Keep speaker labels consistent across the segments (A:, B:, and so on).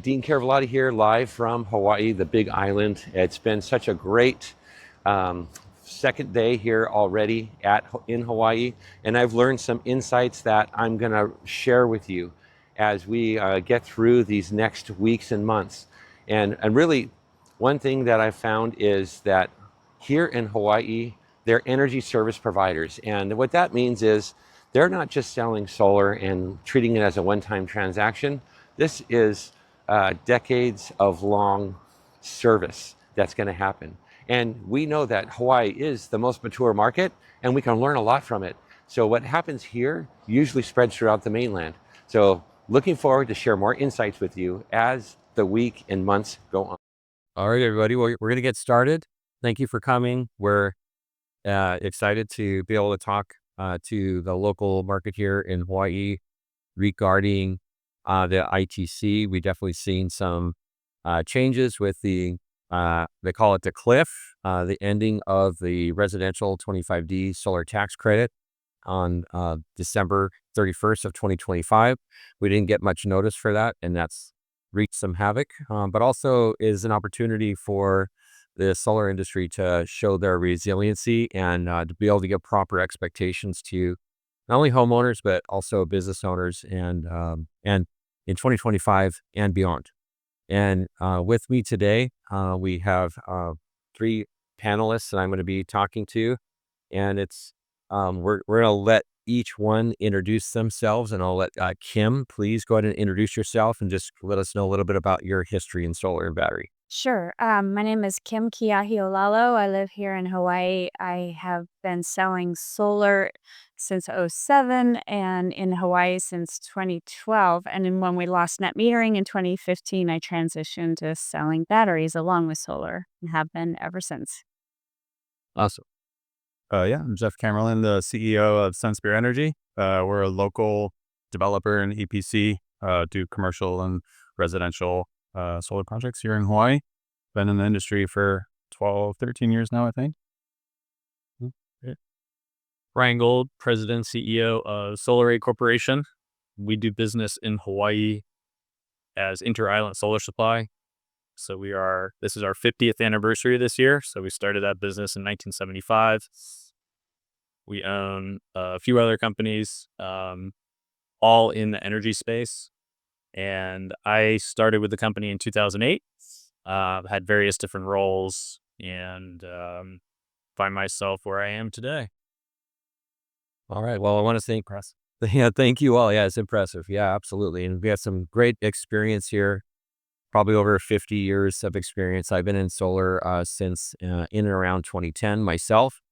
A: Dean Keahiolalo here, live from Hawaii, the Big Island. It's been such a great second day here already in Hawaii, and I've learned some insights that I'm going to share with you as we get through these next weeks and months. And really, one thing that I've found is that here in Hawaii, they're energy service providers, and what that means is they're not just selling solar and treating it as a one-time transaction. This is decades of long service that's going to happen. And we know that Hawaii is the most mature market, and we can learn a lot from it. So what happens here usually spreads throughout the mainland. So looking forward to share more insights with you as the week and months go on.
B: All right, everybody, we're going to get started. Thank you for coming. We're excited to be able to talk to the local market here in Hawaii regarding the ITC. We definitely seen some changes with they call it the cliff, the ending of the residential 25D solar tax credit on December 31st of 2025. We didn't get much notice for that, and that's wreaked some havoc, but also is an opportunity for the solar industry to show their resiliency and to be able to give proper expectations to not only homeowners, but also business owners and in 2025 and beyond. And with me today, we have 3 panelists that I'm going to be talking to, and it's we're going to let each one introduce themselves, and I'll let Kim, please go ahead and introduce yourself and just let us know a little bit about your history in solar and battery.
C: Sure. My name is Kim Keahiolalo. I live here in Hawaii. I have been selling solar since '07 and in Hawaii since 2012. And then when we lost net metering in 2015, I transitioned to selling batteries along with solar and have been ever since.
B: Awesome.
D: Yeah, I'm Jeff Kaemmerlen, the CEO of Sunspear Energy. We're a local developer and EPC, do commercial and residential solar projects here in Hawaii. Been in the industry for 12, 13 years now, I think.
E: Ryan Gold, President, CEO of Solaray Corporation. We do business in Hawaii as Inter-Island Solar Supply. So this is our 50th anniversary this year. So we started that business in 1975. We own a few other companies, all in the energy space. And I started with the company in 2008, had various different roles, and find myself where I am today.
B: All right. Well, I want to thank Yeah, thank you all. Yeah, it's impressive. Yeah, absolutely. And we have some great experience here. Probably over 50 years of experience. I've been in solar since in and around 2010 myself,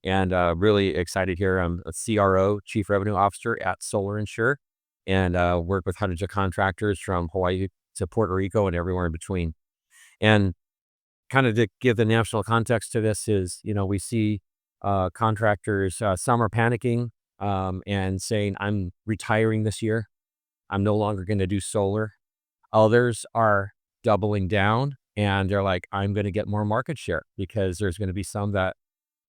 B: and really excited here. I'm a CRO, Chief Revenue Officer at Solar Insure, and work with hundreds of contractors from Hawaii to Puerto Rico and everywhere in between. And kind of to give the national context to this is, we see contractors, some are panicking and saying, I'm retiring this year. I'm no longer going to do solar. Others are doubling down and they're like, I'm going to get more market share because there's going to be some that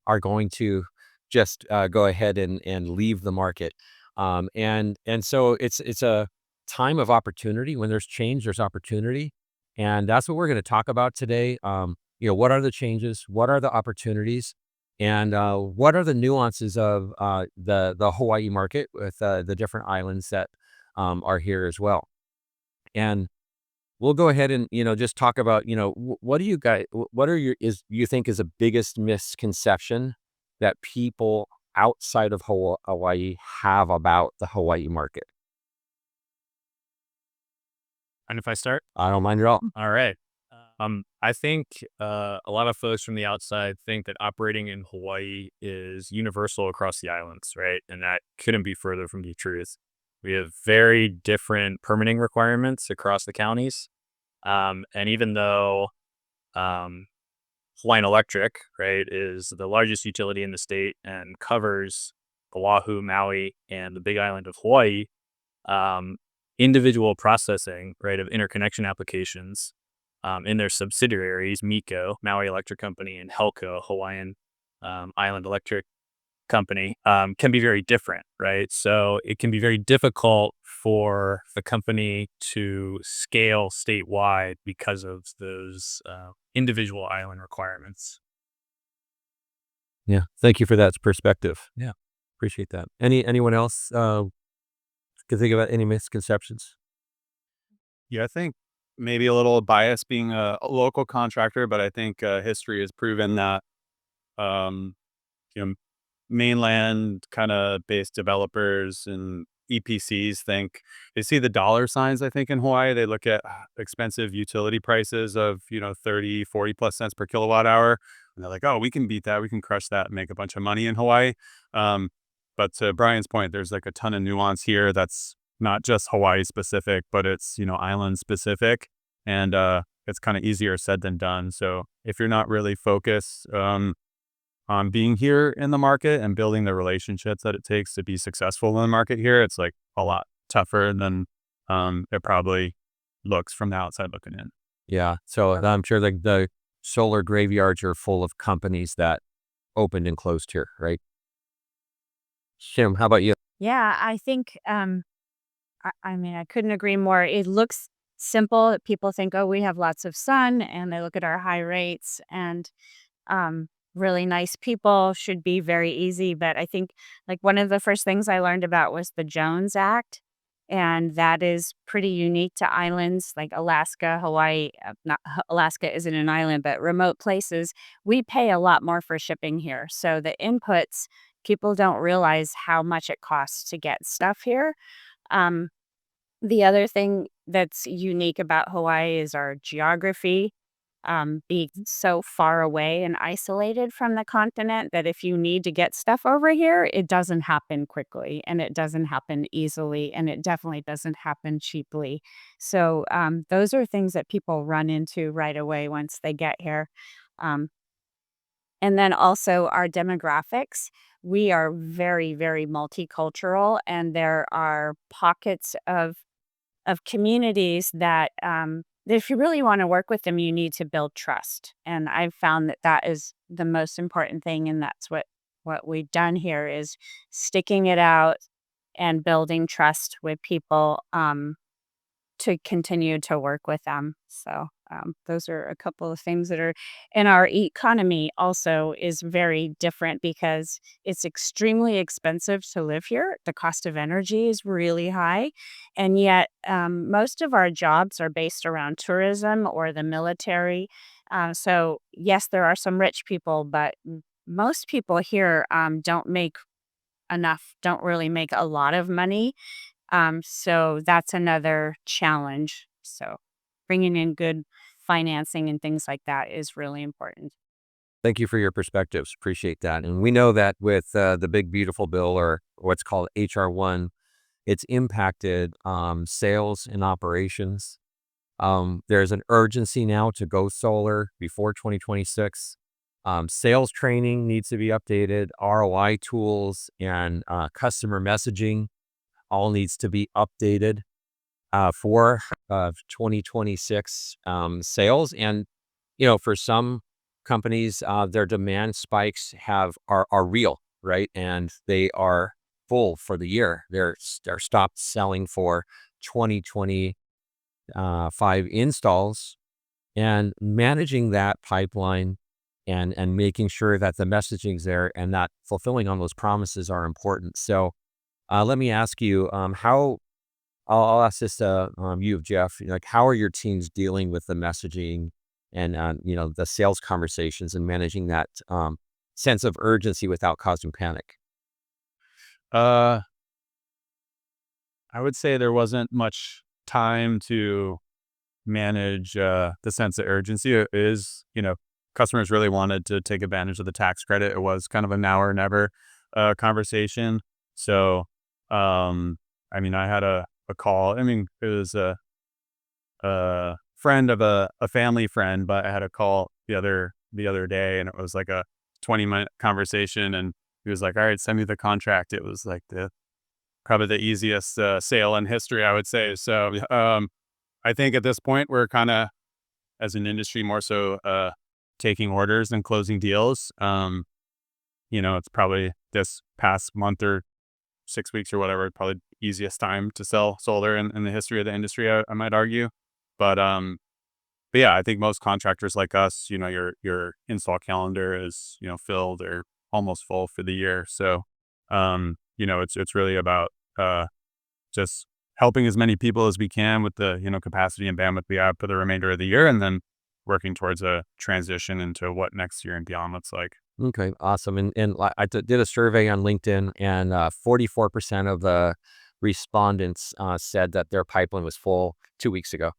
B: are going to just go ahead and leave the market. And so it's a time of opportunity. When there's change, there's opportunity. And that's what we're going to talk about today. What are the changes? What are the opportunities? And what are the nuances of the Hawaii market with the different islands that are here as well? And we'll go ahead and, just talk about, what do you guys, what are you think is the biggest misconception that people outside of Hawaii have about the Hawaii market?
E: And if I start?
B: I don't mind at all.
E: All right. I think a lot of folks from the outside think that operating in Hawaii is universal across the islands, right? And that couldn't be further from the truth. We have very different permitting requirements across the counties. And even though Hawaiian Electric, right, is the largest utility in the state and covers Oahu, Maui, and the Big Island of Hawaii, individual processing, right, of interconnection applications in their subsidiaries, MECO, Maui Electric Company, and HELCO, Hawaiian Island Electric Company, can be very different, right? So it can be very difficult for the company to scale statewide because of those individual island requirements.
B: Yeah. Thank you for that perspective. Yeah. Appreciate that. Anyone else can think about any misconceptions?
D: Yeah, I think maybe a little bias being a local contractor, but I think history has proven that um, you know, mainland kind of based developers and EPCs think they see the dollar signs. I think in Hawaii, they look at expensive utility prices of, 30, 40 plus cents per kilowatt hour. And they're like, oh, we can beat that. We can crush that and make a bunch of money in Hawaii. Um, but to Brian's point, there's like a ton of nuance here that's not just Hawaii specific, but it's, island specific. And it's kind of easier said than done. So if you're not really focused, on being here in the market and building the relationships that it takes to be successful in the market here, it's like a lot tougher than it probably looks from the outside looking in.
B: Yeah. So I'm sure the solar graveyards are full of companies that opened and closed here, right? Shim, how about you?
C: Yeah, I think, I mean, I couldn't agree more. It looks simple. People think, oh, we have lots of sun, and they look at our high rates, and um, really nice people should be very easy. But I think, like, one of the first things I learned about was the Jones Act. And that is pretty unique to islands like Alaska, Hawaii. Not Alaska isn't an island, but remote places. We pay a lot more for shipping here. So the inputs, people don't realize how much it costs to get stuff here. Um, the other thing that's unique about Hawaii is our geography, being so far away and isolated from the continent that if you need to get stuff over here, it doesn't happen quickly and it doesn't happen easily and it definitely doesn't happen cheaply. So those are things that people run into right away once they get here. Um, and then also our demographics. We are very, very multicultural, and there are pockets of communities that, if you really want to work with them, you need to build trust. And I've found that that is the most important thing, and that's what we've done here is sticking it out and building trust with people, to continue to work with them. So those are a couple of things that are in our economy also is very different because it's extremely expensive to live here. The cost of energy is really high. And yet most of our jobs are based around tourism or the military. So yes, there are some rich people, but most people here don't really make a lot of money, so that's another challenge. So bringing in good financing and things like that is really important.
B: Thank you for your perspectives. Appreciate that. And we know that with the big beautiful bill, or what's called HR1, it's impacted sales and operations. There's an urgency now to go solar before 2026. Sales training needs to be updated. ROI tools and customer messaging all needs to be updated for 2026 sales. And for some companies, their demand spikes are real, right? And they are full for the year. They're stopped selling for 2025 installs, and managing that pipeline and making sure that the messaging's there and that fulfilling on those promises are important. So let me ask you, how I'll ask this to you, Jeff. Like, how are your teams dealing with the messaging and the sales conversations and managing that sense of urgency without causing panic?
D: Uh, I would say there wasn't much time to manage the sense of urgency. It is, customers really wanted to take advantage of the tax credit. It was kind of a now or never conversation. So, I mean, I had a call. I mean, it was a friend of a family friend, but I had a call the other day, and it was like a 20-minute conversation, and he was like, "All right, send me the contract." It was like probably the easiest sale in history, I would say. So, I think at this point we're kind of, as an industry, more so taking orders and closing deals. It's probably this past month or 6 weeks or whatever, probably easiest time to sell solar in the history of the industry, I might argue. But yeah, I think most contractors like us, your install calendar is, filled or almost full for the year. So, it's really about just helping as many people as we can with the, capacity and bandwidth we have for the remainder of the year, and then working towards a transition into what next year and beyond looks like.
B: Okay, awesome. And did a survey on LinkedIn, and 44% of the respondents said that their pipeline was full 2 weeks ago.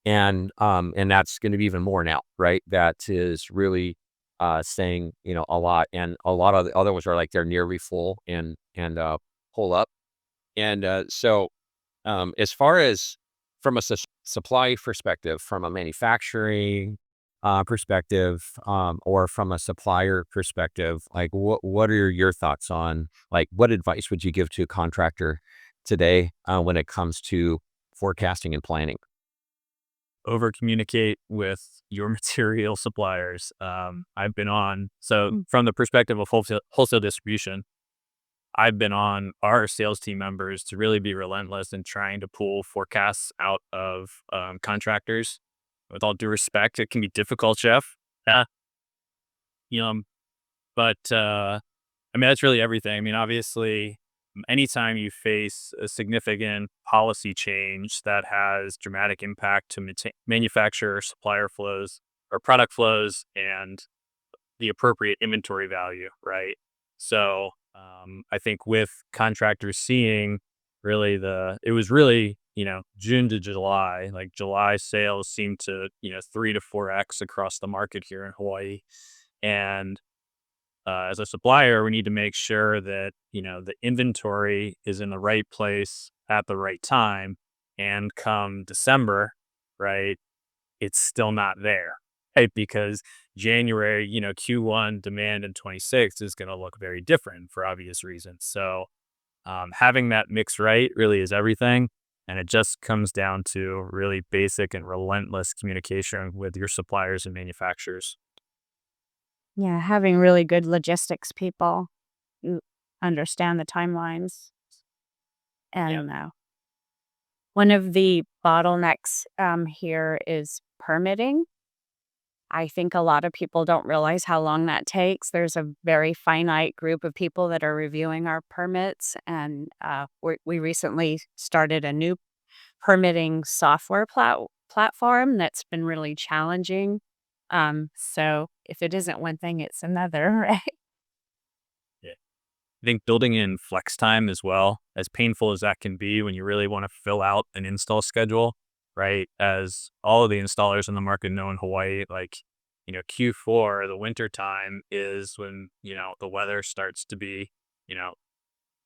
B: And that's going to be even more now, right? That is really saying, a lot. And a lot of the other ones are like they're nearly full and pull up. And as far as from a supply perspective, from a manufacturing perspective, or from a supplier perspective, like what are your thoughts on, like, what advice would you give to a contractor today when it comes to forecasting and planning?
E: Over communicate with your material suppliers. I've been on, so from the perspective of wholesale distribution, I've been on our sales team members to really be relentless in trying to pull forecasts out of contractors. With all due respect, it can be difficult, Jeff. Yeah. You know, but I mean, that's really everything. I mean, obviously, anytime you face a significant policy change that has dramatic impact to manufacturer supplier flows or product flows and the appropriate inventory value, right? So I think with contractors seeing really it was really, June to July, like July sales seemed to, 3 to 4x across the market here in Hawaii. And as a supplier, we need to make sure that, the inventory is in the right place at the right time. And come December, right, it's still not there, right? Because January, Q1 demand in 26 is going to look very different for obvious reasons. So having that mix right really is everything. And it just comes down to really basic and relentless communication with your suppliers and manufacturers.
C: Yeah, having really good logistics people who understand the timelines. And one of the bottlenecks here is permitting. I think a lot of people don't realize how long that takes. There's a very finite group of people that are reviewing our permits, and we recently started a new permitting software platform that's been really challenging. So if it isn't one thing, it's another, right?
E: Yeah. I think building in flex time as well, as painful as that can be when you really want to fill out an install schedule, right? As all of the installers in the market know in Hawaii, like, Q4, the winter time is when, the weather starts to be,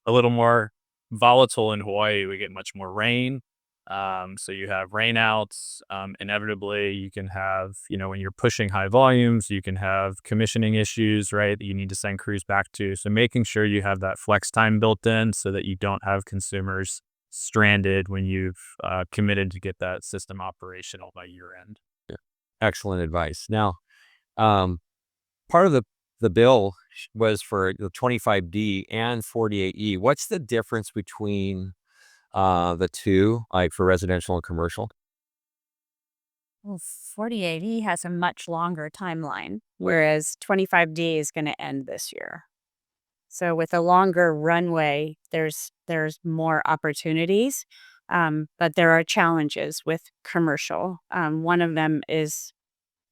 E: a little more volatile in Hawaii. We get much more rain. So you have rainouts. Inevitably, you can have, when you're pushing high volumes, you can have commissioning issues, right, that you need to send crews back to. So making sure you have that flex time built in so that you don't have consumers stranded when you've committed to get that system operational by year end.
B: Excellent advice. Now, part of the bill was for the 25D and 48E. What's the difference between the two, like for residential and commercial?
C: Well, 48E has a much longer timeline, whereas 25D is going to end this year. So with a longer runway, there's more opportunities, but there are challenges with commercial. One of them is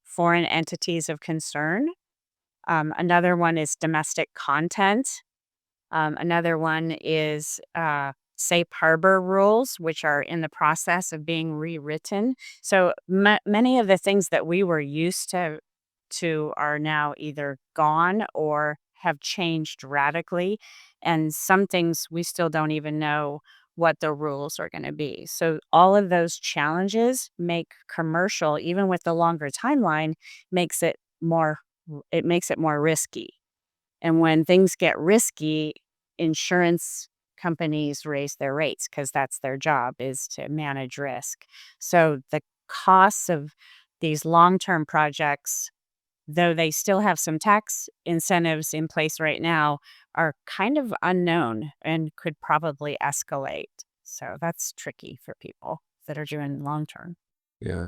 C: foreign entities of concern. Another one is domestic content. Another one is safe harbor rules, which are in the process of being rewritten. So many of the things that we were used to are now either gone or have changed radically. And some things we still don't even know what the rules are going to be. So all of those challenges make commercial, even with the longer timeline, makes it more risky. And when things get risky, insurance companies raise their rates because that's their job, is to manage risk. So the costs of these long-term projects though they still have some tax incentives in place right now, are kind of unknown and could probably escalate. So that's tricky for people that are doing long term.
B: Yeah.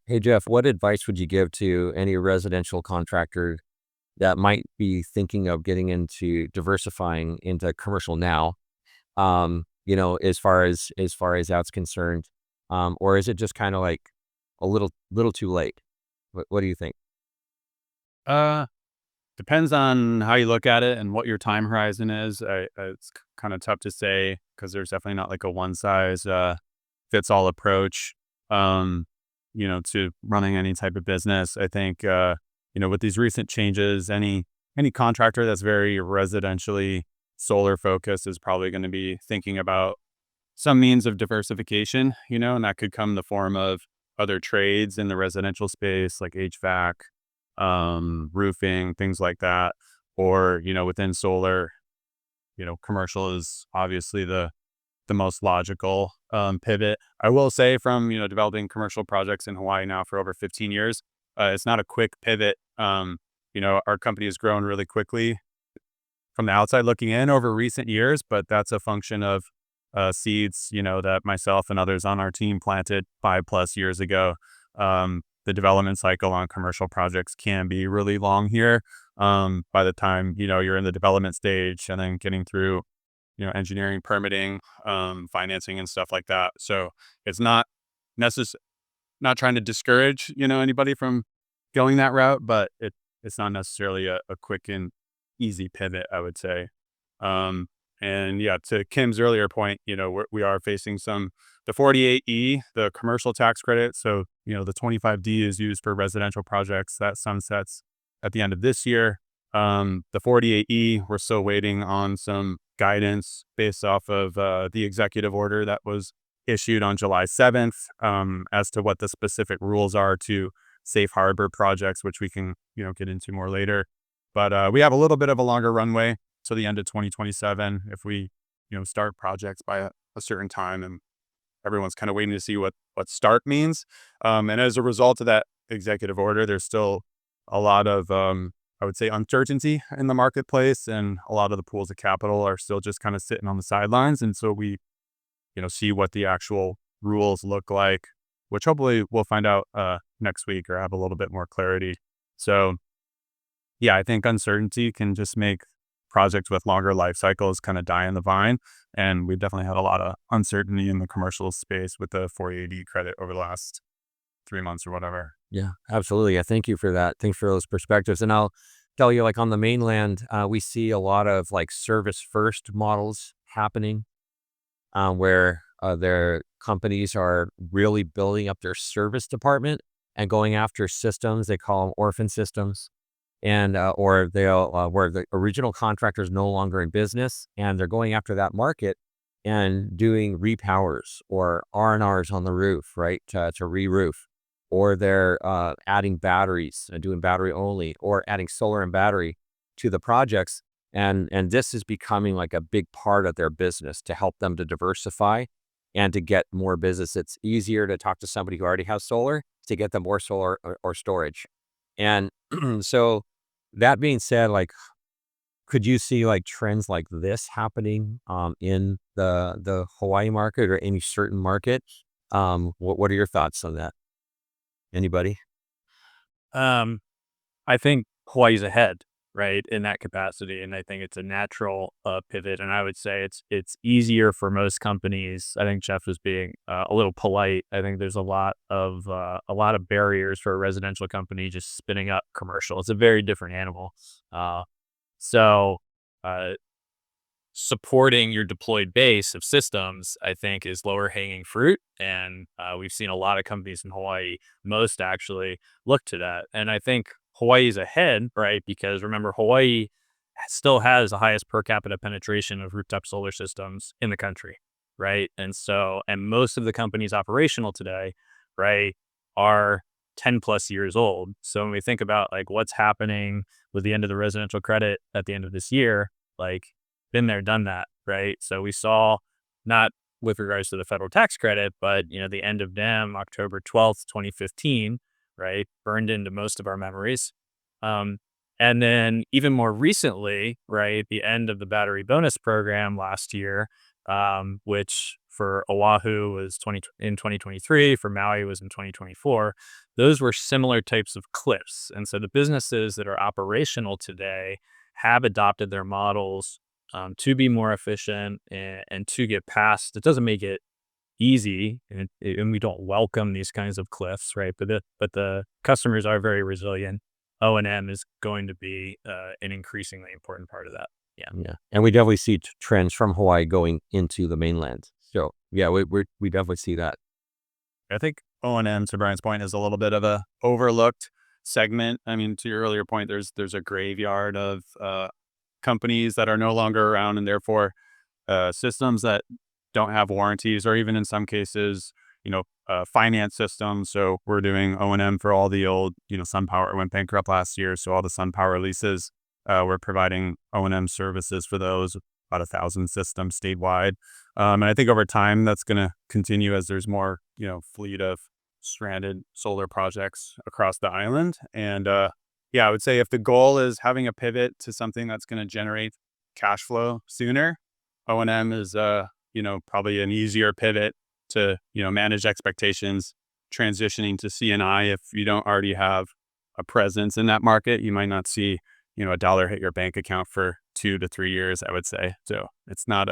B: Hey, Jeff, what advice would you give to any residential contractor that might be thinking of getting into diversifying into commercial now? As far as that's concerned, or is it just kind of like a little too late? What do you think?
D: Uh, Depends on how you look at it and what your time horizon is. It's kind of tough to say because there's definitely not like a one size fits all approach. Um, to running any type of business. I think with these recent changes, any contractor that's very residentially solar focused is probably going to be thinking about some means of diversification. And that could come in the form of other trades in the residential space like HVAC, roofing, things like that. Or, within solar, commercial is obviously the most logical pivot. I will say from, developing commercial projects in Hawaii now for over 15 years, it's not a quick pivot. Our company has grown really quickly from the outside looking in over recent years, but that's a function of seeds, that myself and others on our team planted 5+ years ago. The development cycle on commercial projects can be really long here. By the time, you're in the development stage and then getting through, engineering, permitting, financing and stuff like that. So it's not not trying to discourage, anybody from going that route, but it's not necessarily a quick and easy pivot, I would say. Um, and yeah, to Kim's earlier point, we are facing the 48E, the commercial tax credit. So, the 25D is used for residential projects that sunsets at the end of this year. The 48E, we're still waiting on some guidance based off of the executive order that was issued on July 7th as to what the specific rules are to safe harbor projects, which we can, get into more later. But we have a little bit of a longer runway to the end of 2027 if we, start projects by a certain time, and everyone's kind of waiting to see what start means. And as a result of that executive order, there's still a lot of, I would say, uncertainty in the marketplace, and a lot of the pools of capital are still just kind of sitting on the sidelines. And so we, see what the actual rules look like, which hopefully we'll find out next week or have a little bit more clarity. So yeah, I think uncertainty can just make projects with longer life cycles kind of die on the vine. And we've definitely had a lot of uncertainty in the commercial space with the 480 credit over the last 3 months or whatever.
B: Yeah, absolutely. Yeah, thank you for that. Thanks for those perspectives. And I'll tell you, like on the mainland, we see a lot of like service first models happening, where their companies are really building up their service department and going after systems. They call them orphan systems, and or they'll where the original contractor is no longer in business, and they're going after that market and doing repowers or R&Rs on the roof, right, to re-roof, or they're adding batteries and doing battery only, or adding solar and battery to the projects. And this is becoming like a big part of their business to help them to diversify and to get more business. It's easier to talk to somebody who already has solar to get them more solar or storage. And so that being said, like, could you see like trends like this happening in the Hawaii market or any certain market? What are your thoughts on that? Anybody?
E: Um, I think Hawaii's ahead, right, in that capacity, and I think it's a natural pivot. And I would say it's easier for most companies. I think Jeff was being a little polite. I think there's a lot of barriers for a residential company just spinning up commercial. It's a very different animal. So uh, supporting your deployed base of systems, I think, is lower hanging fruit. And we've seen a lot of companies in Hawaii, most actually, look to that. And I think Hawaii's ahead, right? Because remember, Hawaii still has the highest per capita penetration of rooftop solar systems in the country, right? And most of the companies operational today, right, are 10+ years old. So when we think about like what's happening with the end of the residential credit at the end of this year, like, been there, done that, right? So we saw, not with regards to the federal tax credit, but the end of NEM, October 12th, 2015, right, burned into most of our memories. And then even more recently, right, the end of the battery bonus program last year, which for Oahu was in 2023, for Maui was in 2024. Those were similar types of cliffs. And so the businesses that are operational today have adopted their models to be more efficient and to get past. It doesn't make it easy, and we don't welcome these kinds of cliffs, right? But the customers are very resilient. O&M is going to be an increasingly important part of that.
B: Yeah, and we definitely see trends from Hawaii going into the mainland. So yeah, we definitely see that.
D: I think O&M, to Brian's point, is a little bit of a overlooked segment. I mean, to your earlier point, there's a graveyard of companies that are no longer around, and therefore systems that don't have warranties, or even in some cases, finance systems. So we're doing O&M for all the old, SunPower went bankrupt last year. So all the SunPower leases, we're providing O&M services for those, about 1,000 systems statewide. And I think over time that's going to continue as there's more, fleet of stranded solar projects across the island. And I would say if the goal is having a pivot to something that's going to generate cash flow sooner, O&M is probably an easier pivot to, manage expectations. Transitioning to C&I, if you don't already have a presence in that market, you might not see, a dollar hit your bank account for 2 to 3 years, I would say. So it's not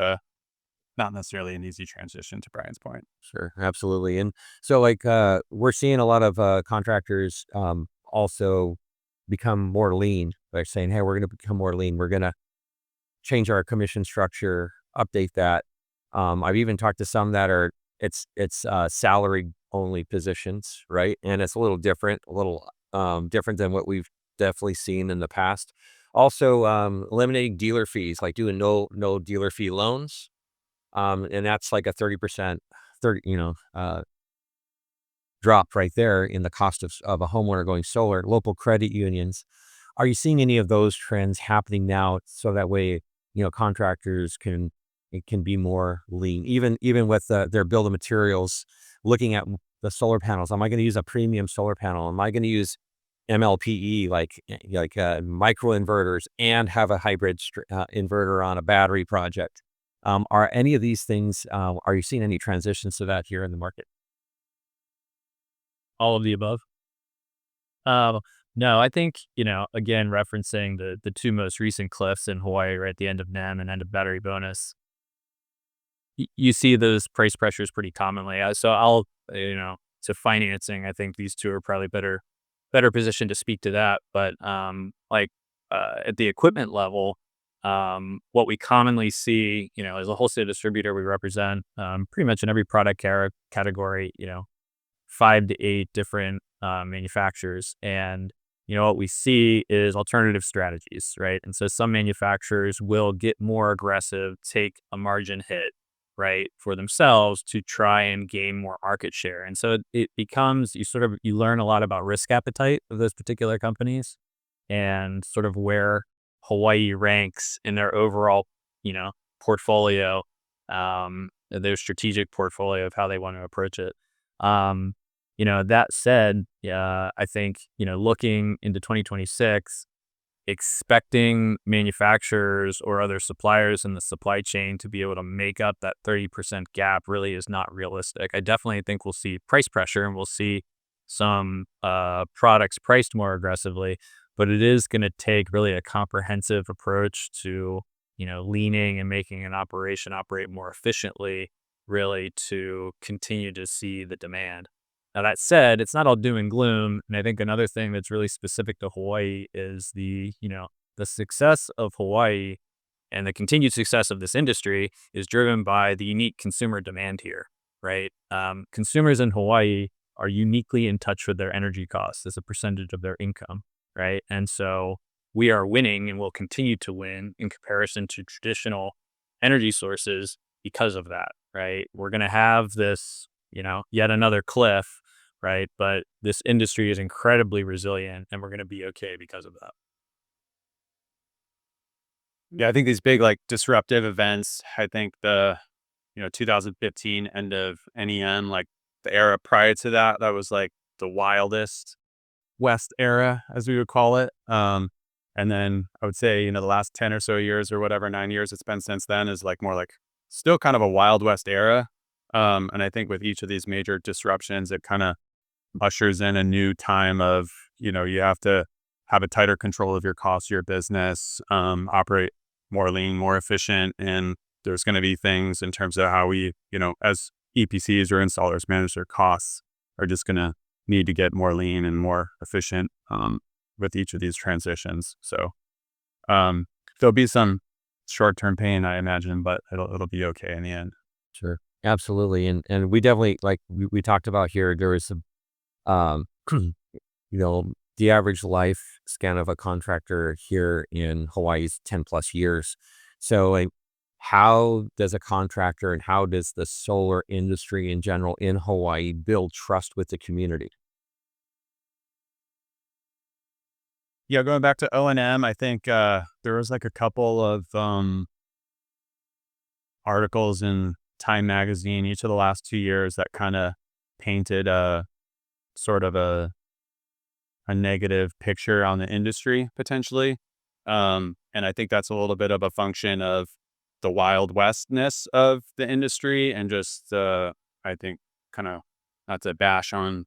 D: necessarily an easy transition, to Brian's point.
B: Sure, absolutely. And so we're seeing a lot of contractors also become more lean. They're saying, hey, we're going to become more lean. We're going to change our commission structure, update that. I've even talked to some that are it's salary only positions, right? And it's a little different than what we've definitely seen in the past. Also, eliminating dealer fees, like doing no dealer fee loans, and that's like a 30% drop right there in the cost of a homeowner going solar. Local credit unions. Are you seeing any of those trends happening now? So that way, contractors can be more lean, even with their bill of materials, looking at the solar panels. Am I going to use a premium solar panel? Am I going to use MLPE, like micro inverters, and have a hybrid inverter on a battery project? Are any of these things, are you seeing any transitions to that here in the market?
E: All of the above. No, I think, again, referencing the two most recent cliffs in Hawaii, right at the end of NEM and end of battery bonus, you see those price pressures pretty commonly. So to financing, I think these two are probably better positioned to speak to that. But at the equipment level, what we commonly see, as a wholesale distributor, we represent pretty much in every product category, 5 to 8 different manufacturers. And, what we see is alternative strategies, right? And so some manufacturers will get more aggressive, take a margin hit, right, for themselves to try and gain more market share. And so it becomes, you learn a lot about risk appetite of those particular companies and sort of where Hawaii ranks in their overall, portfolio, their strategic portfolio of how they want to approach it. That said, I think, looking into 2026, expecting manufacturers or other suppliers in the supply chain to be able to make up that 30% gap really is not realistic. I definitely think we'll see price pressure and we'll see some products priced more aggressively, but it is going to take really a comprehensive approach to, leaning and making an operation operate more efficiently, really to continue to see the demand. Now, that said, it's not all doom and gloom. And I think another thing that's really specific to Hawaii is the success of Hawaii and the continued success of this industry is driven by the unique consumer demand here, right? Consumers in Hawaii are uniquely in touch with their energy costs as a percentage of their income, right? And so we are winning and will continue to win in comparison to traditional energy sources because of that, right? We're going to have this, yet another cliff, right? But this industry is incredibly resilient and we're going to be okay because of that.
D: Yeah, I think these big disruptive events, I think the 2015 end of NEM, the era prior to that, that was the wildest West era, as we would call it. And then I would say, the last 10 or so years or whatever, 9 years it's been since then is like more like still kind of a Wild West era. And I think with each of these major disruptions, it kind of ushers in a new time of, you have to have a tighter control of your costs, your business, operate more lean, more efficient. And there's going to be things in terms of how we, as EPCs or installers manage their costs are just going to need to get more lean and more efficient with each of these transitions. So there'll be some short-term pain, I imagine, but it'll be okay in the end.
B: Sure. Absolutely. And we definitely, like we talked about here, there was some, the average life span of a contractor here in Hawaii is 10 plus years. So like, how does a contractor and how does the solar industry in general in Hawaii build trust with the community?
D: Yeah, going back to O&M, I think there was like a couple of articles in Time Magazine each of the last 2 years that kind of painted a sort of a negative picture on the industry potentially. And I think that's a little bit of a function of the Wild Westness of the industry and just, I think, kind of not to bash on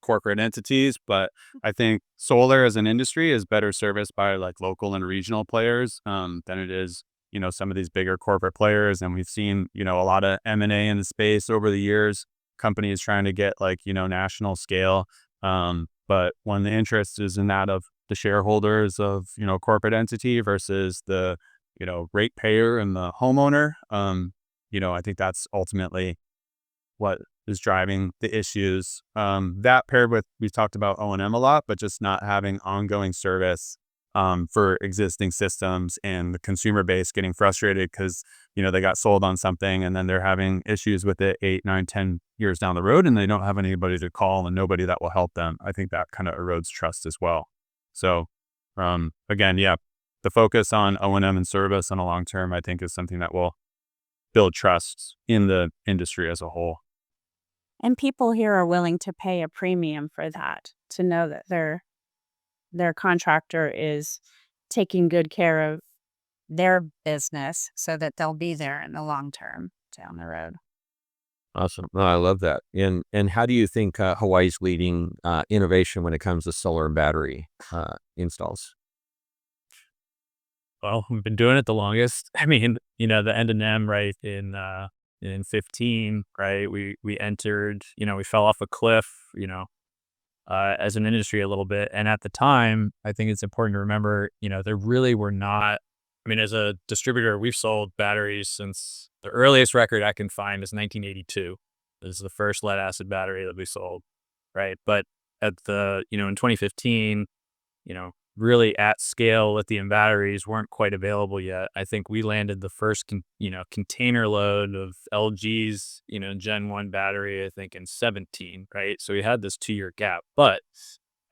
D: corporate entities, but I think solar as an industry is better serviced by like local and regional players than it is, some of these bigger corporate players. And we've seen, a lot of M&A in the space over the years, companies trying to get like, national scale. But when the interest is in that of the shareholders of, corporate entity versus the, ratepayer and the homeowner, I think that's ultimately what is driving the issues. That paired with, we've talked about O&M a lot, but just not having ongoing service for existing systems and the consumer base getting frustrated because, they got sold on something and then they're having issues with it 8, 9, 10 years down the road and they don't have anybody to call and nobody that will help them. I think that kind of erodes trust as well. So again, yeah, the focus on O&M and service on a long term, I think is something that will build trust in the industry as a whole.
C: And people here are willing to pay a premium for that, to know that their contractor is taking good care of their business so that they'll be there in the long term down the road.
B: Awesome. No, I love that. And how do you think Hawaii's leading innovation when it comes to solar and battery installs?
E: Well, we've been doing it the longest. I mean, the end-to-end, right, in 15, right, we entered, we fell off a cliff, as an industry a little bit. And at the time, I think it's important to remember, there really were not, I mean, as a distributor, we've sold batteries since the earliest record I can find is 1982. This is the first lead acid battery that we sold, right? But at the, in 2015, really at scale lithium batteries weren't quite available yet. I think we landed the first, container load of LG's, Gen 1 battery, I think in 17, right? So we had this 2-year gap. But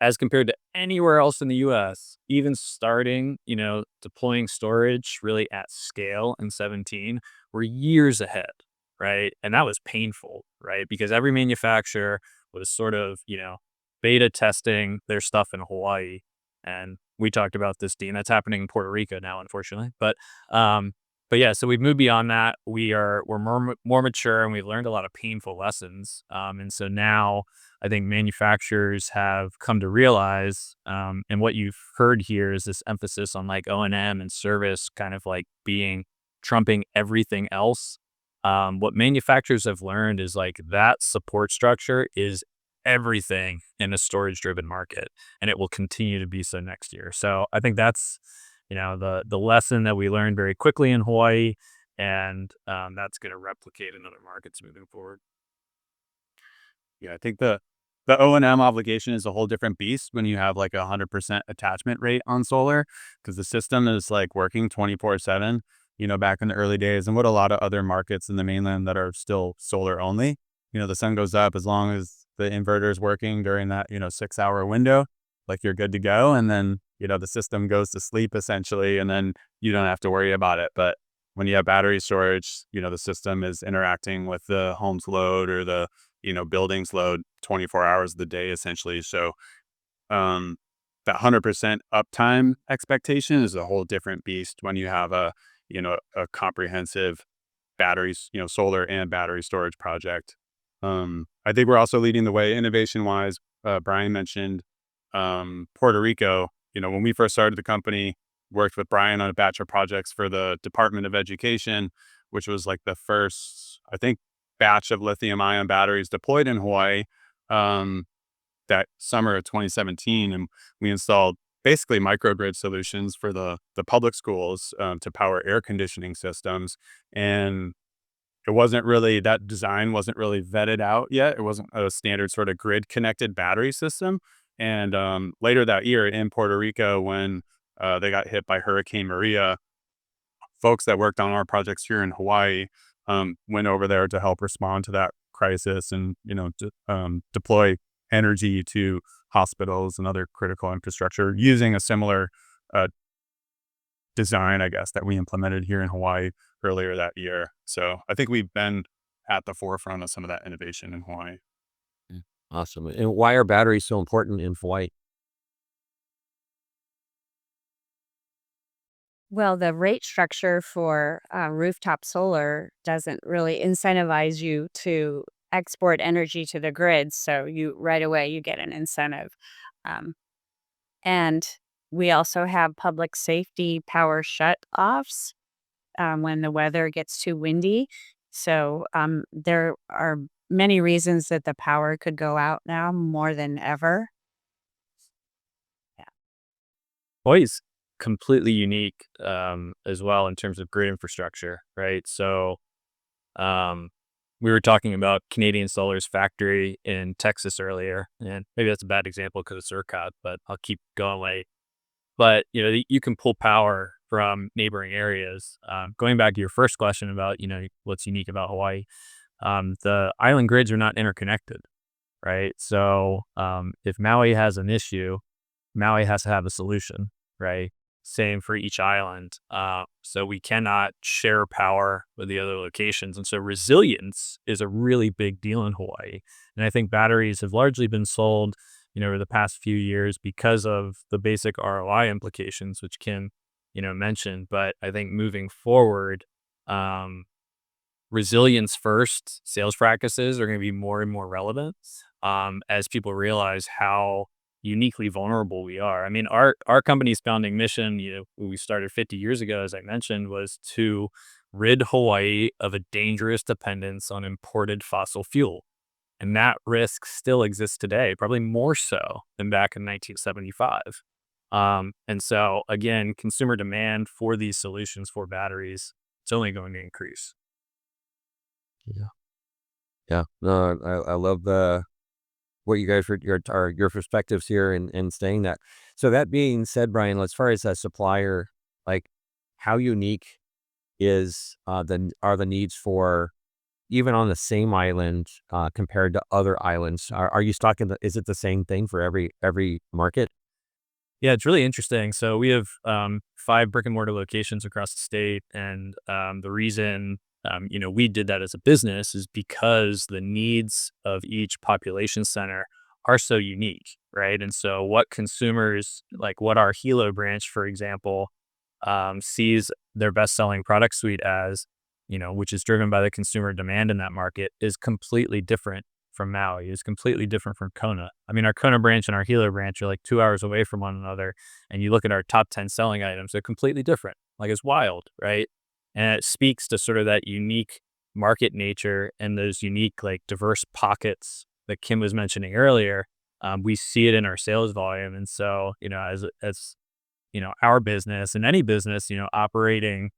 E: as compared to anywhere else in the US, even starting, deploying storage really at scale in 17, we're years ahead, right? And that was painful, right? Because every manufacturer was sort of, beta testing their stuff in Hawaii. And we talked about this, Dean. That's happening in Puerto Rico now, unfortunately. But yeah, so we've moved beyond that. We're more mature, and we've learned a lot of painful lessons. And so now I think manufacturers have come to realize, and what you've heard here is this emphasis on like O&M and service kind of like trumping everything else. What manufacturers have learned is like that support structure is everything in a storage driven market, and it will continue to be so next year. So I think that's, the lesson that we learned very quickly in Hawaii, and that's going to replicate in other markets moving forward.
D: Yeah, I think the O&M obligation is a whole different beast when you have like 100% attachment rate on solar, because the system is like working 24/7, back in the early days, and what a lot of other markets in the mainland that are still solar only, the sun goes up as long as the inverter is working during that, 6-hour window, like you're good to go. And then, the system goes to sleep essentially, and then you don't have to worry about it. But when you have battery storage, the system is interacting with the home's load or the, building's load 24 hours of the day, essentially. So that 100% uptime expectation is a whole different beast when you have a comprehensive batteries, solar and battery storage project. I think we're also leading the way innovation wise. Brian mentioned Puerto Rico. When we first started the company, worked with Brian on a batch of projects for the Department of Education, which was like the first, I think, batch of lithium ion batteries deployed in Hawaii that summer of 2017. And we installed basically microgrid solutions for the public schools to power air conditioning systems. And that design wasn't really vetted out yet. It wasn't a standard sort of grid connected battery system. And later that year in Puerto Rico, when they got hit by Hurricane Maria, folks that worked on our projects here in Hawaii went over there to help respond to that crisis and, deploy energy to hospitals and other critical infrastructure using a similar design, I guess, that we implemented here in Hawaii earlier that year. So I think we've been at the forefront of some of that innovation in Hawaii.
B: Awesome. And why are batteries so important in Hawaii?
C: Well, the rate structure for rooftop solar doesn't really incentivize you to export energy to the grid. So right away you get an incentive. Um, and we also have public safety power shut-offs when the weather gets too windy. So there are many reasons that the power could go out now more than ever.
E: Hawaii's completely unique as well in terms of grid infrastructure, right? So we were talking about Canadian Solar's factory in Texas earlier, and maybe that's a bad example because it's ERCOT, but I'll keep going away. But you can pull power from neighboring areas. Going back to your first question about what's unique about Hawaii, the island grids are not interconnected, right? So if Maui has an issue, Maui has to have a solution, right? Same for each island. So we cannot share power with the other locations. And so resilience is a really big deal in Hawaii. And I think batteries have largely been sold, over the past few years because of the basic ROI implications, which Kim, mentioned. But I think moving forward, resilience first sales practices are going to be more and more relevant as people realize how uniquely vulnerable we are. I mean, our company's founding mission, we started 50 years ago, as I mentioned, was to rid Hawaii of a dangerous dependence on imported fossil fuel. And that risk still exists today, probably more so than back in 1975. And so, again, consumer demand for these solutions for batteries, it's only going to increase.
B: Yeah. Yeah. No, I love what you guys are your perspectives here and saying that. So that being said, Brian, as far as a supplier, like how unique are the needs for even on the same island compared to other islands? Are you stocking is it the same thing for every market?
E: Yeah, it's really interesting. So we have 5 brick and mortar locations across the state, and the reason we did that as a business is because the needs of each population center are so unique, right? And so what consumers, like what our Hilo branch, for example, sees their best-selling product suite as, which is driven by the consumer demand in that market, is completely different from Maui, is completely different from Kona. I mean, our Kona branch and our Hilo branch are like 2 hours away from one another, and you look at our top 10 selling items, they're completely different. Like, it's wild, right? And it speaks to sort of that unique market nature and those unique, like, diverse pockets that Kim was mentioning earlier. We see it in our sales volume. And so, as our business and any business, operating,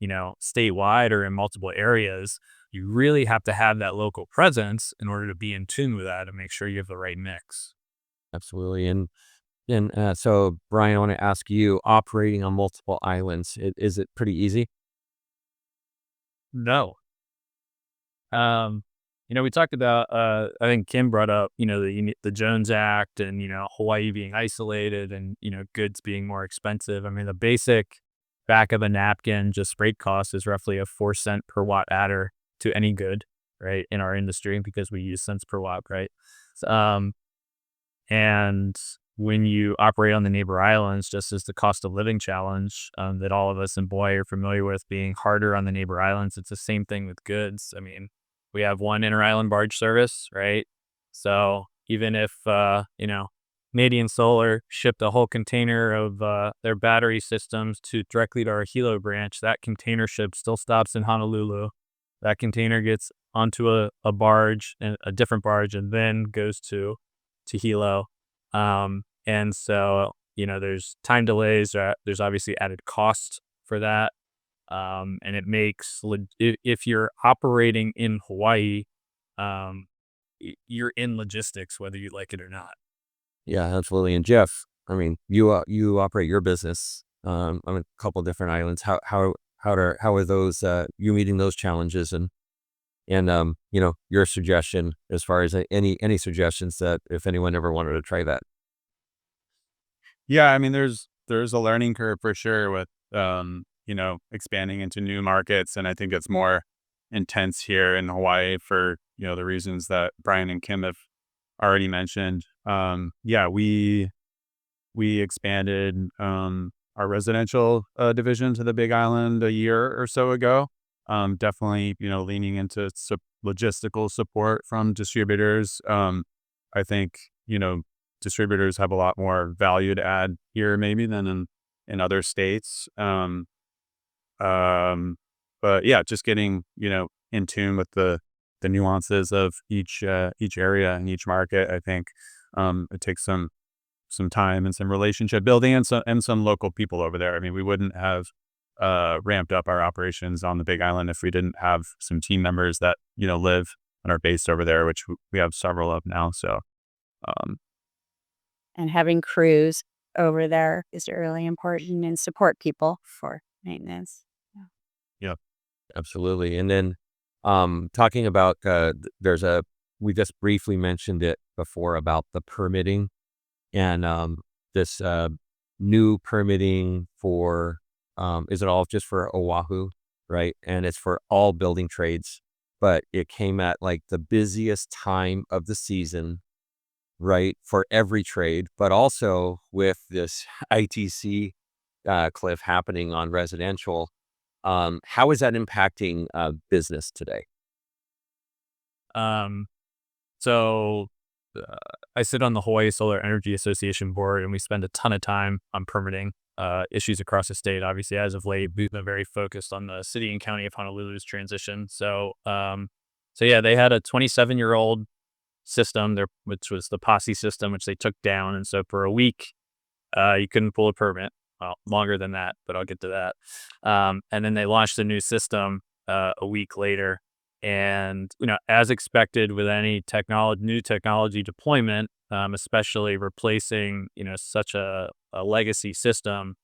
E: statewide or in multiple areas, you really have to have that local presence in order to be in tune with that and make sure you have the right mix.
B: Absolutely. And so, Brian, I want to ask you, operating on multiple islands, is it pretty easy?
E: No. We talked about, I think Kim brought up, the Jones Act and, Hawaii being isolated and, goods being more expensive. I mean, the basic back of a napkin, just freight cost is roughly a 4 cent per watt adder to any good, right, in our industry because we use cents per watt, right? And when you operate on the neighbor islands, just as the cost of living challenge that all of us in Hawaii are familiar with being harder on the neighbor islands, it's the same thing with goods. I mean, we have one inter-island barge service, right? So even if, Canadian Solar shipped a whole container of their battery systems directly to our Hilo branch, that container ship still stops in Honolulu. That container gets onto a barge, and a different barge, and then goes to Hilo. And so, there's time delays. There's obviously added cost for that. And it makes, if you're operating in Hawaii, you're in logistics, whether you like it or not.
B: Yeah, absolutely. And Jeff, I mean, you operate your business on a couple different islands. How are those you meeting those challenges, and your suggestion as far as any suggestions that if anyone ever wanted to try that?
D: Yeah, I mean, there's a learning curve for sure with expanding into new markets, and I think it's more intense here in Hawaii for the reasons that Brian and Kim have already mentioned. Yeah, we expanded our residential division to the Big Island a year or so ago. Definitely, leaning into logistical support from distributors. I think distributors have a lot more value to add here maybe than in other states. But yeah, just getting in tune with the nuances of each area and each market. I think it takes some time and some relationship building and some local people over there. I mean, we wouldn't have ramped up our operations on the Big Island if we didn't have some team members that live and are based over there, which we have several of now. So
C: And having crews over there is really important, and support people for maintenance.
D: yeah.
B: Absolutely. And then talking about we just briefly mentioned it before about the permitting and this new permitting for is it all just for Oahu, right? And it's for all building trades, but it came at like the busiest time of the season, right, for every trade, but also with this ITC cliff happening on residential. How is that impacting business today?
E: So I sit on the Hawaii Solar Energy Association board, and we spend a ton of time on permitting issues across the state. Obviously, as of late, we've been very focused on the city and county of Honolulu's transition. So yeah, they had a 27-year-old system there, which was the Posse system, which they took down. And so for a week, you couldn't pull a permit. Well, longer than that, but I'll get to that. And then they launched a new system a week later. And, as expected with any new technology deployment, especially replacing, such a legacy system,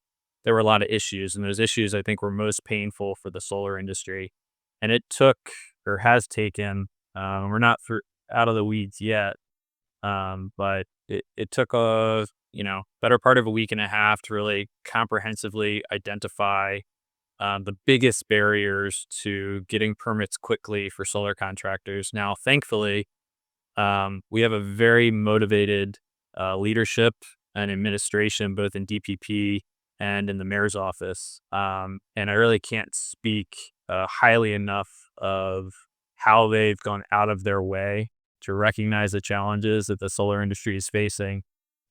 E: there were a lot of issues. And those issues, I think, were most painful for the solar industry. And it took, or has taken, we're not out of the weeds yet, but it took a better part of a week and a half to really comprehensively identify the biggest barriers to getting permits quickly for solar contractors. Now, thankfully, we have a very motivated leadership and administration, both in DPP and in the mayor's office. And I really can't speak highly enough of how they've gone out of their way to recognize the challenges that the solar industry is facing.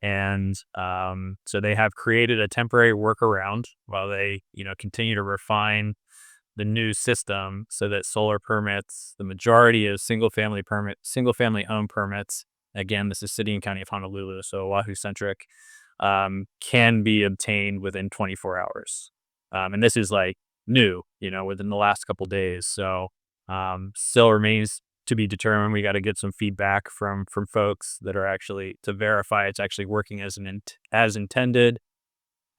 E: And so they have created a temporary workaround while they, continue to refine the new system so that solar permits, the majority of single family home permits, again, this is city and county of Honolulu, so Oahu centric, can be obtained within 24 hours. And this is like new, within the last couple days. So still remains to be determined. We got to get some feedback from folks that are actually to verify it's actually working as intended.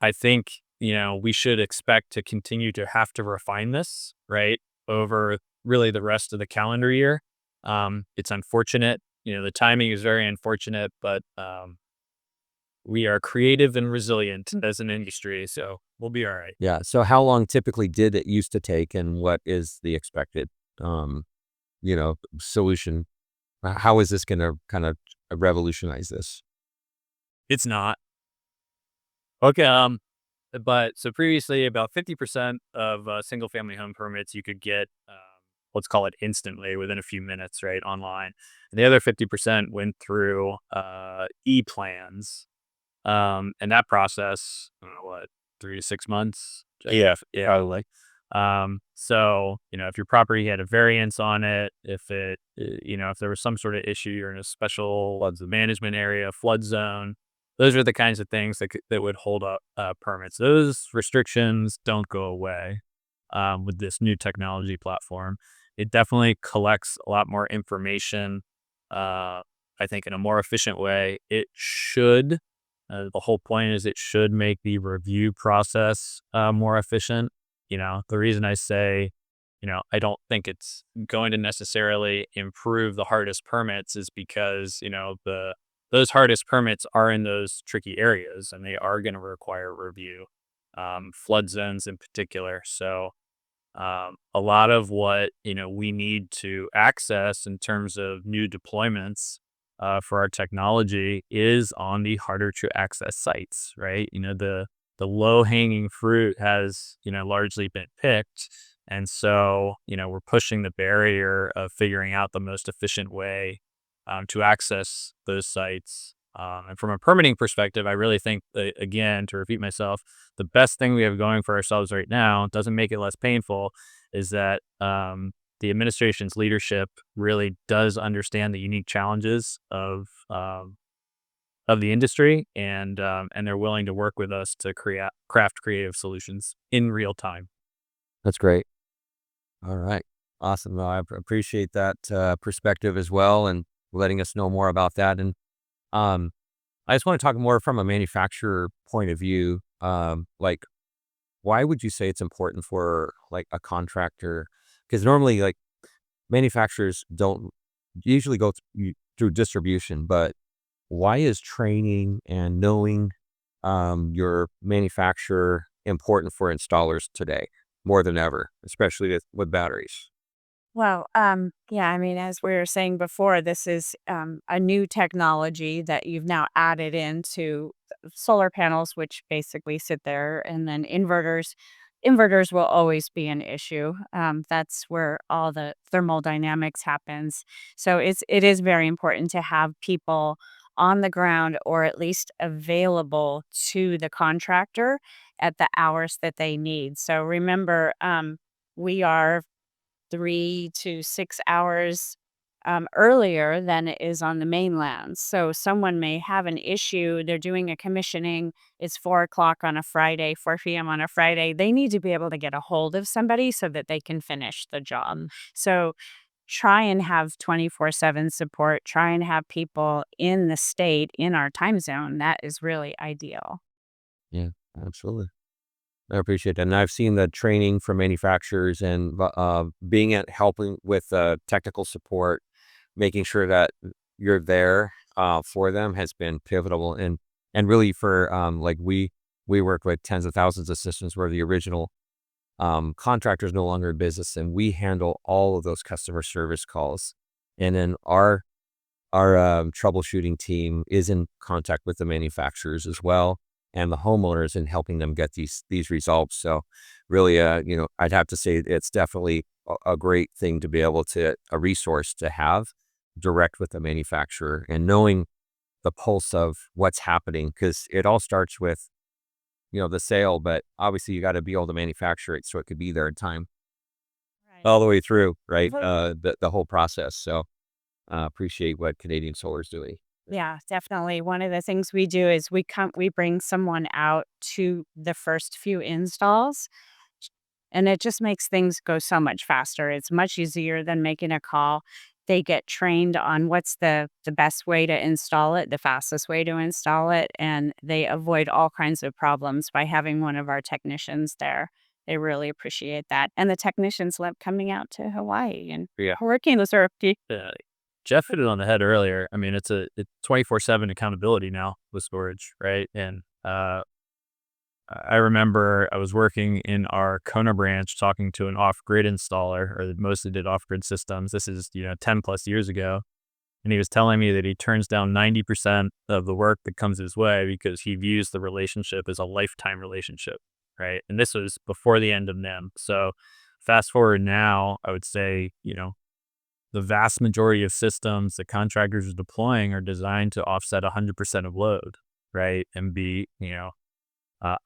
E: I think, we should expect to continue to have to refine this, right, over really the rest of the calendar year. It's unfortunate, the timing is very unfortunate, but we are creative and resilient as an industry, so we'll be all right.
B: Yeah. So how long typically did it used to take, and what is the expected solution? How is this going to kind of revolutionize this?
E: It's not. Okay. But so previously, about 50% of single family home permits you could get, let's call it instantly within a few minutes, right, online. And the other 50% went through e plans. And that process, I don't know what, 3 to 6 months. Yeah. Probably. So, if your property had a variance on it, if there was some sort of issue, you're in a special floods management area, flood zone, those are the kinds of things that would hold up permits. Those restrictions don't go away with this new technology platform. It definitely collects a lot more information, I think, in a more efficient way. It should. The whole point is it should make the review process more efficient. The reason I say, I don't think it's going to necessarily improve the hardest permits is because, those hardest permits are in those tricky areas and they are going to require review, flood zones in particular. So, a lot of what, we need to access in terms of new deployments for our technology is on the harder to access sites, right? The low hanging fruit has, largely been picked. And so, we're pushing the barrier of figuring out the most efficient way to access those sites. And from a permitting perspective, I really think, again, to repeat myself, the best thing we have going for ourselves right now doesn't make it less painful is that the administration's leadership really does understand the unique challenges of the industry, and they're willing to work with us to craft creative solutions in real time.
B: That's great. All right. Awesome. Well, I appreciate that perspective as well and letting us know more about that. And um, I just want to talk more from a manufacturer point of view. Like, why would you say it's important for like a contractor? Because normally, like manufacturers don't usually go through distribution, but why is training and knowing your manufacturer important for installers today more than ever, especially with batteries?
C: Well, yeah, I mean, as we were saying before, this is a new technology that you've now added into solar panels, which basically sit there, and then inverters. Inverters will always be an issue. That's where all the thermodynamics happens. So it is very important to have people on the ground or at least available to the contractor at the hours that they need. So remember, we are 3 to 6 hours earlier than it is on the mainland. So someone may have an issue. They're doing a commissioning. It's 4 o'clock on a Friday, 4 p.m. on a Friday. They need to be able to get a hold of somebody so that they can finish the job. So try and have 24/7 support. Try and have people in the state, in our time zone. That is really ideal.
B: Yeah, absolutely. I appreciate that. And I've seen the training for manufacturers and being at helping with technical support, making sure that you're there for them has been pivotal. And really for like we work with tens of thousands of systems where the original contractor is no longer in business, and we handle all of those customer service calls. And then our troubleshooting team is in contact with the manufacturers as well and the homeowners in helping them get these results. So really, I'd have to say it's definitely a great thing to be able to, a resource to have direct with the manufacturer and knowing the pulse of what's happening, because it all starts with, the sale, but obviously you got to be able to manufacture it so it could be there in time
C: Right.
B: all the way through, right?
C: Well,
B: The whole process. So appreciate what Canadian Solar is doing.
C: yeah, definitely. One of the things we do is we bring someone out to the first few installs, and it just makes things go so much faster. It's much easier than making a call. They get trained on what's the best way to install it, the fastest way to install it, and they avoid all kinds of problems by having one of our technicians there. They really appreciate that. And the technicians love coming out to Hawaii and
B: Yeah.
C: working with our
E: Yeah. Jeff hit it on the head earlier. I mean, it's 24/7 accountability now with storage, right? And I remember I was working in our Kona branch talking to an off-grid installer, or that mostly did off-grid systems. This is 10 plus years ago, And he was telling me that he turns down 90% of the work that comes his way because he views the relationship as a lifetime relationship, right? And this was before the end of NEM. So fast forward now, I would say, the vast majority of systems that contractors are deploying are designed to offset 100% of load, right? And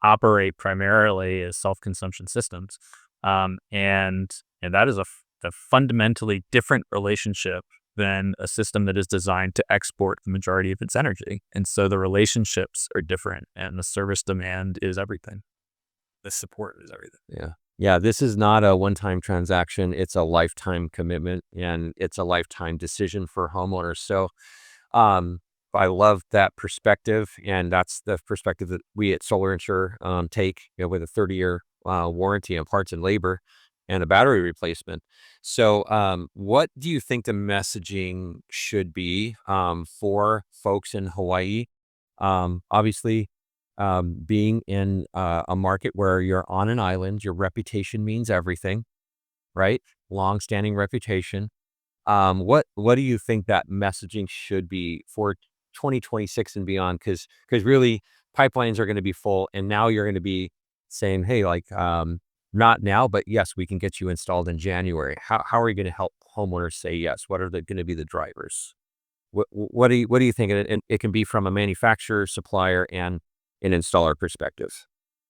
E: operate primarily as self-consumption systems. And that is a fundamentally different relationship than a system that is designed to export the majority of its energy. And so the relationships are different, and the service demand is everything. The support is everything.
B: Yeah. Yeah, this is not a one-time transaction. It's a lifetime commitment, and it's a lifetime decision for homeowners. So I love that perspective, and that's the perspective that we at Solar Insure take, with a 30-year warranty on parts and labor and a battery replacement. So what do you think the messaging should be for folks in Hawaii? Obviously, being in a market where you're on an island, your reputation means everything, right? Long-standing reputation. What do you think that messaging should be for 2026 and beyond? Because really pipelines are going to be full, and now you're going to be saying, hey, like, not now, but yes, we can get you installed in January. How are you going to help homeowners say yes? What are going to be the drivers? What do you think? And it can be from a manufacturer, supplier, and an installer perspective.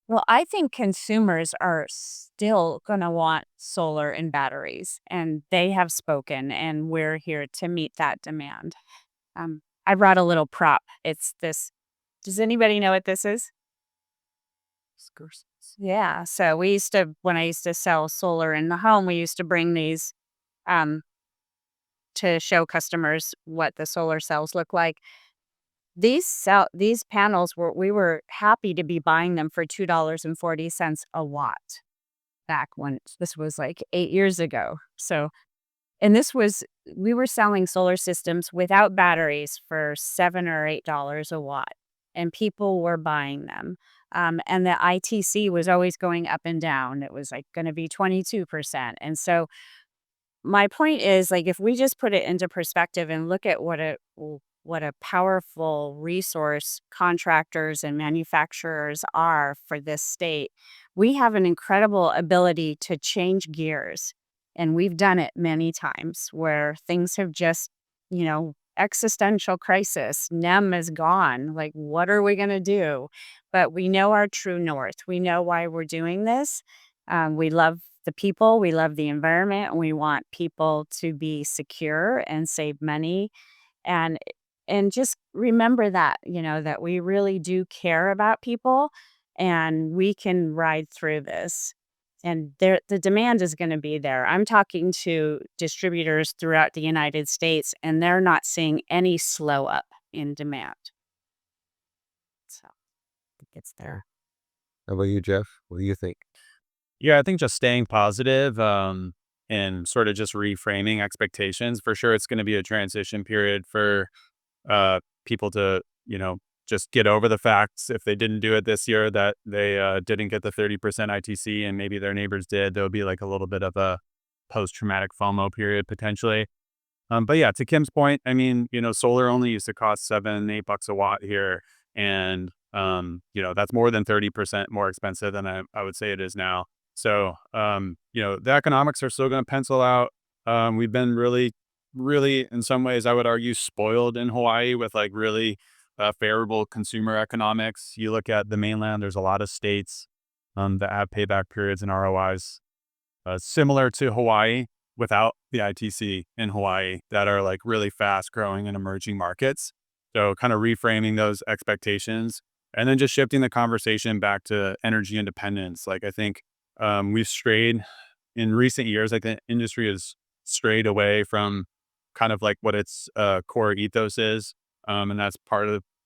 C: Well, I think consumers are still going to want solar and batteries, and they have spoken, and we're here to meet that demand. I brought a little prop. It's this. Does anybody know what this is? Yeah. So when I used to sell solar in the home, we used to bring these um, to show customers what the solar cells look like. These panels we were happy to be buying them for $2.40 a watt back when this was like 8 years ago. So, and we were selling solar systems without batteries for $7 or $8 a watt, and people were buying them. And the ITC was always going up and down. It was like going to be 22%. And so my point is, like, if we just put it into perspective and look at what a powerful resource contractors and manufacturers are for this state, we have an incredible ability to change gears. And we've done it many times where things have just, existential crisis. NEM is gone. Like, what are we going to do? But we know our true north. We know why we're doing this. We love the people, we love the environment, and we want people to be secure and save money. And just remember that, that we really do care about people, and we can ride through this. And the demand is going to be there. I'm talking to distributors throughout the United States, and they're not seeing any slow up in demand. So I think it's there.
B: How about you, Jeff? What do you think?
D: Yeah, I think just staying positive, and sort of just reframing expectations. For sure, it's going to be a transition period for people to, just get over the facts. If they didn't do it this year, that they didn't get the 30% ITC and maybe their neighbors did, there'll be like a little bit of a post-traumatic FOMO period potentially. But yeah, to Kim's point, I mean, solar only used to cost $7-8 a watt here. And, that's more than 30% more expensive than I would say it is now. So, the economics are still going to pencil out. We've been really, really, in some ways, I would argue, spoiled in Hawaii with like really favorable consumer economics. You look at the mainland, there's a lot of states that have payback periods and ROIs similar to Hawaii without the ITC in Hawaii that are like really fast growing and emerging markets. So kind of reframing those expectations and then just shifting the conversation back to energy independence. Like I think we've strayed in recent years, like the industry has strayed away from kind of like what its core ethos is. And that's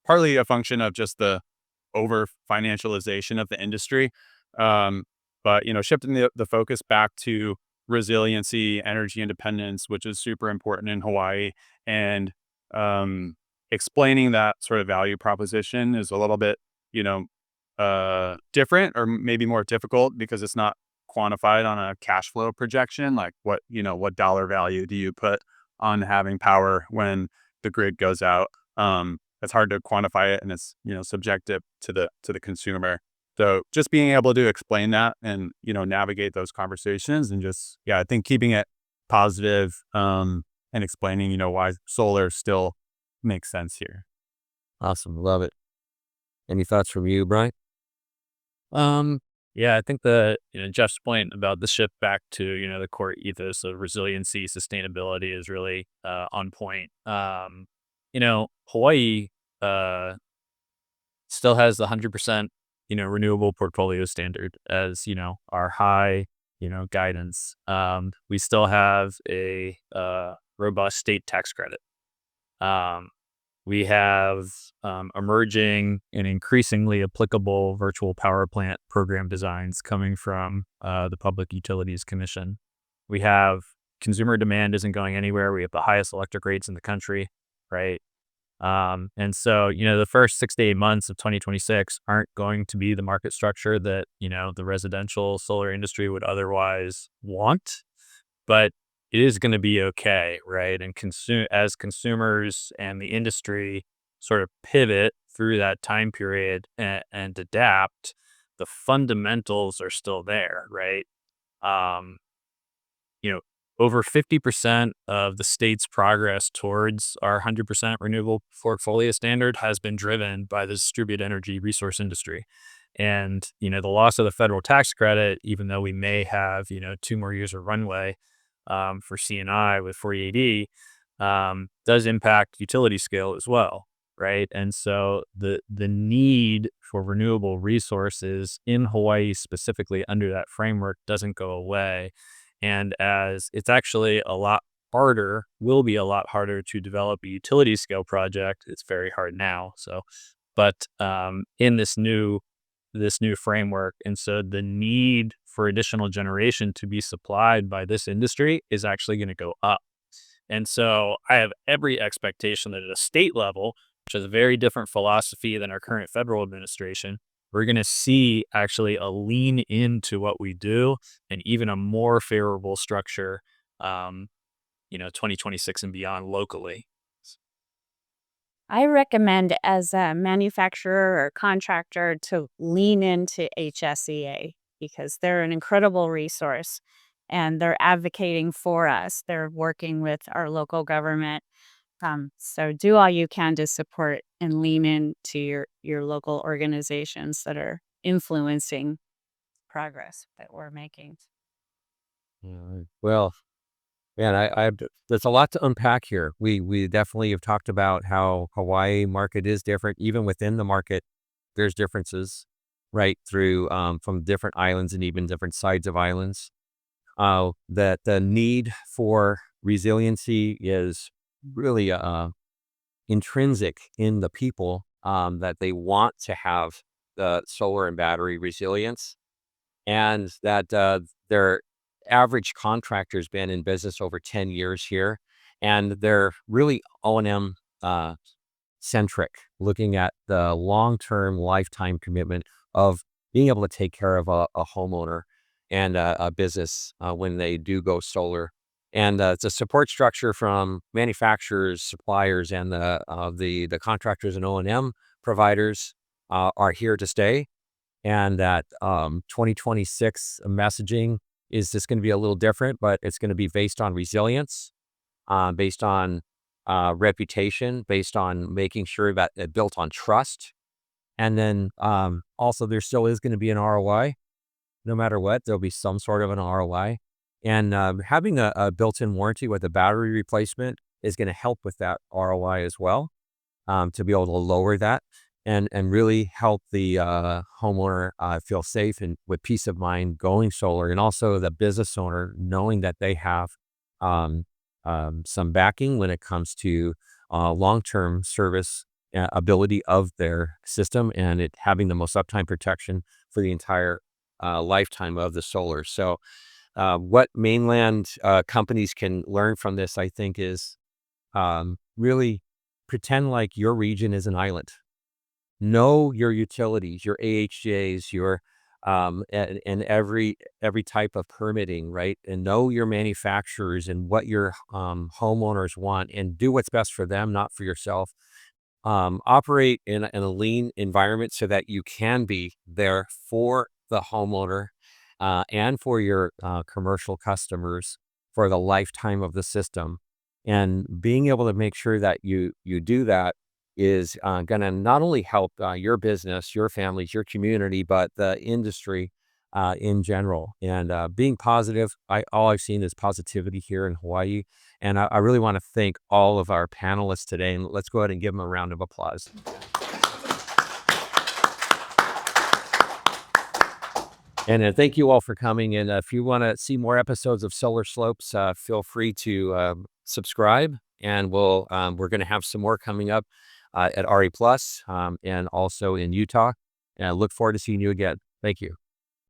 D: partly a function of just the over financialization of the industry. But, shifting the focus back to resiliency, energy independence, which is super important in Hawaii, and explaining that sort of value proposition is a little bit, different or maybe more difficult because it's not quantified on a cash flow projection. Like what dollar value do you put on having power when the grid goes out. It's hard to quantify it, and it's, subjective to the consumer. So just being able to explain that and, navigate those conversations, and just, I think keeping it positive, and explaining, why solar still makes sense here.
B: Awesome. Love it. Any thoughts from you, Brian?
E: Yeah, I think the Jeff's point about the shift back to the core ethos of resiliency, sustainability is really on point. Hawaii still has the 100% renewable portfolio standard as our high guidance. We still have a robust state tax credit. We have emerging and increasingly applicable virtual power plant program designs coming from the Public Utilities Commission. We have consumer demand isn't going anywhere. We have the highest electric rates in the country, right? And so, the first 6 to 8 months of 2026 aren't going to be the market structure that, the residential solar industry would otherwise want, but it is going to be okay, right? And as consumers and the industry sort of pivot through that time period and adapt, the fundamentals are still there, right? Over 50% of the state's progress towards our 100% renewable portfolio standard has been driven by the distributed energy resource industry. And, the loss of the federal tax credit, even though we may have, 2 more years of runway for C&I with 48E, does impact utility scale as well, right? And so the need for renewable resources in Hawaii specifically under that framework doesn't go away. And as it's actually will be a lot harder to develop a utility scale project. It's very hard now. So, but in this new framework, and so the need for additional generation to be supplied by this industry is actually going to go up. And so I have every expectation that at a state level, which is a very different philosophy than our current federal administration, we're going to see actually a lean into what we do and even a more favorable structure, 2026 and beyond locally.
C: I recommend as a manufacturer or contractor to lean into HSEA because they're an incredible resource and they're advocating for us. They're working with our local government. So do all you can to support and lean into your local organizations that are influencing progress that we're making.
B: Yeah, well, man, there's a lot to unpack here. We definitely have talked about how Hawaii market is different. Even within the market, there's differences, right, through from different islands and even different sides of islands. That the need for resiliency is really intrinsic in the people, that they want to have the solar and battery resilience, and that their average contractor's been in business over 10 years here, and they're really O&M centric, looking at the long-term lifetime commitment of being able to take care of a homeowner and a business when they do go solar. And it's a support structure from manufacturers, suppliers, and the contractors and O&M providers are here to stay. And that 2026 messaging is just going to be a little different, but it's going to be based on resilience, based on reputation, based on making sure that it's built on trust. And then also there still is going to be an ROI. No matter what, there'll be some sort of an ROI. And having a built-in warranty with a battery replacement is going to help with that ROI as well, to be able to lower that and really help the homeowner feel safe and with peace of mind going solar, and also the business owner knowing that they have some backing when it comes to long-term service ability of their system, and it having the most uptime protection for the entire lifetime of the solar. So what mainland companies can learn from this, I think, is really pretend like your region is an island. Know your utilities, your AHJs, your and every type of permitting, right? And know your manufacturers and what your homeowners want, and do what's best for them, not for yourself. Operate in a lean environment so that you can be there for the homeowner and for your commercial customers for the lifetime of the system. And being able to make sure that you do that is going to not only help your business, your families, your community, but the industry in general. And being positive, all I've seen is positivity here in Hawaii. And I really want to thank all of our panelists today. And let's go ahead and give them a round of applause. And thank you all for coming. And if you want to see more episodes of Solar Slopes, feel free to subscribe. And we're going to have some more coming up at RE Plus and also in Utah. And I look forward to seeing you again. Thank you.